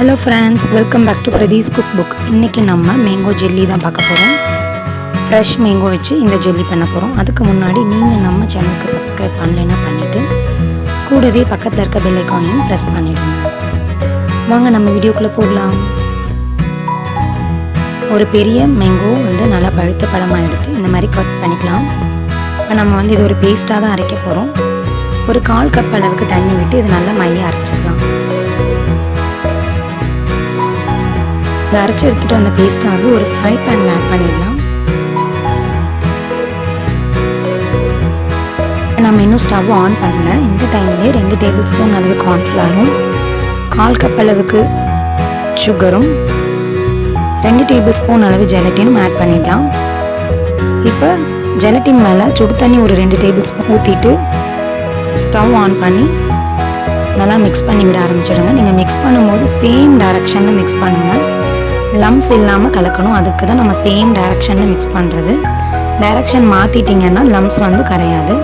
Hello friends, welcome back to Pradee's cookbook. இன்னைக்கு நம்ம mango jelly தான் பார்க்க போறோம். ஃப்ரெஷ் மேங்கோ வச்சு இந்த ஜெல்லி பண்ண போறோம். அதுக்கு முன்னாடி நீங்க நம்ம சேனலுக்கு சப்ஸ்கிரைப் பண்ணலைனா பண்ணிட்டு கூடவே பக்கத்துல இருக்க பெல் ஐகானையும் பிரஸ் பண்ணிடுங்க. வாங்க நம்ம வீடியோக்குள்ள போகலாம். ஒரு பெரிய மேங்கோ நல்லா பழுத்த பழமா எடுத்து இந்த மாதிரி கட் பண்ணிக்கலாம். இப்போ நம்ம இது ஒரு பேஸ்டா தான் அரைக்க போறோம். ஒரு 1/4 கப் அளவுக்கு தண்ணி விட்டு இது நல்லா மையா அரைச்சிக்கலாம். இந்த அரைச்சி எடுத்துகிட்டு வந்த பேஸ்ட்டை ஒரு ஃப்ரை பேனில் ஆட் பண்ணிடலாம். நம்ம இன்னும் ஸ்டவ் ஆன் பண்ணல. இந்த டைம்லேயே 2 டேபிள் ஸ்பூன் அளவு கார்ன்ஃப்ளவரும் 1/4 கப் அளவுக்கு சுகரும் 2 டேபிள் ஸ்பூன் அளவு ஜெலட்டினும் ஆட் பண்ணிடலாம். இப்போ ஜெலட்டின் மேலே சுடு தண்ணி ஒரு 2 டேபிள் ஸ்பூன் ஊற்றிட்டு ஸ்டவ் ஆன் பண்ணி நல்லா மிக்ஸ் பண்ணி விட ஆரம்பிச்சிடுங்க. நீங்கள் மிக்ஸ் பண்ணும்போது சேம் டைரக்ஷனில் மிக்ஸ் பண்ணுங்கள். லம்ஸ் இல்லாமல் கலக்கணும். அதுக்கு தான் நம்ம சேம் டைரக்ஷனில் மிக்ஸ் பண்ணுறது. டைரக்ஷன் மாற்றிட்டிங்கன்னா லம்ஸ் கரையாது.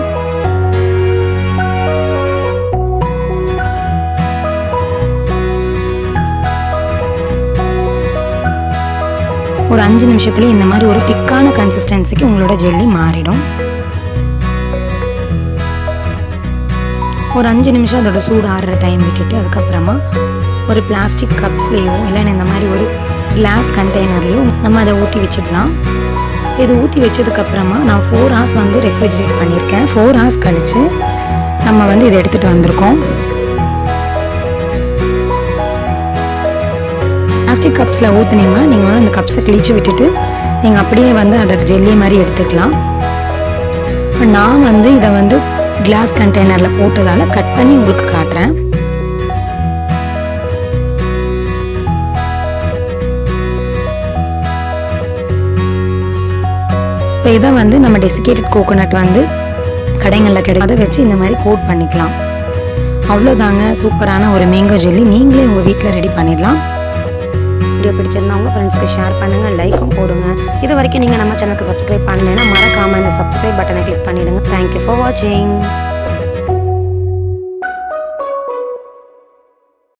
ஒரு 5 நிமிஷத்துலேயே இந்த மாதிரி ஒரு திக்கான கன்சிஸ்டன்சிக்கு உங்களோட ஜெல்லி மாறிடும். ஒரு 5 நிமிஷம் அதோட சூடு ஆடுற டைம் விட்டுட்டு அதுக்கப்புறமா ஒரு பிளாஸ்டிக் கப்ஸ்லேயோ இல்லைன்னா இந்த மாதிரி ஒரு கிளாஸ் கண்டெய்னர்லையோ நம்ம அதை ஊற்றி வச்சிடலாம். இது ஊற்றி வச்சதுக்கப்புறமா நான் 4 hours ரெஃப்ரிஜரேட் பண்ணியிருக்கேன். 4 hours கழித்து நம்ம இதை எடுத்துகிட்டு வந்திருக்கோம். பிளாஸ்டிக் கப்ஸில் ஊற்றுனீங்கன்னா நீங்கள் அந்த கப்ஸை கிழிச்சு விட்டுட்டு நீங்கள் அப்படியே அதை ஜெல்லி மாதிரி எடுத்துக்கலாம். நான் இதை கிளாஸ் கண்டெய்னரில் போட்டதால் கட் பண்ணி உங்களுக்கு காட்டுறேன். இப்போ இதை நம்ம டெசிகேட்டட் கோகோனட் கடைகளில் கிடைக்கும். அதை வச்சு இந்த மாதிரி கோட் பண்ணிக்கலாம். அவ்வளோதாங்க, சூப்பரான ஒரு மேங்கோ ஜெல்லி நீங்களே உங்கள் வீட்டில் ரெடி பண்ணிடலாம். வீடியோ பிடிச்சிருந்தா உங்கள் ஃப்ரெண்ட்ஸ்க்கு ஷேர் பண்ணுங்கள், லைக்கும் போடுங்க. இது வரைக்கும் நீங்கள் நம்ம சேனலுக்கு சப்ஸ்கிரைப் பண்ணலைன்னா மறக்காமல் இந்த சப்ஸ்கிரைப் பட்டனை கிளிக் பண்ணிவிடுங்க. தேங்க்யூ ஃபார் வாட்சிங்.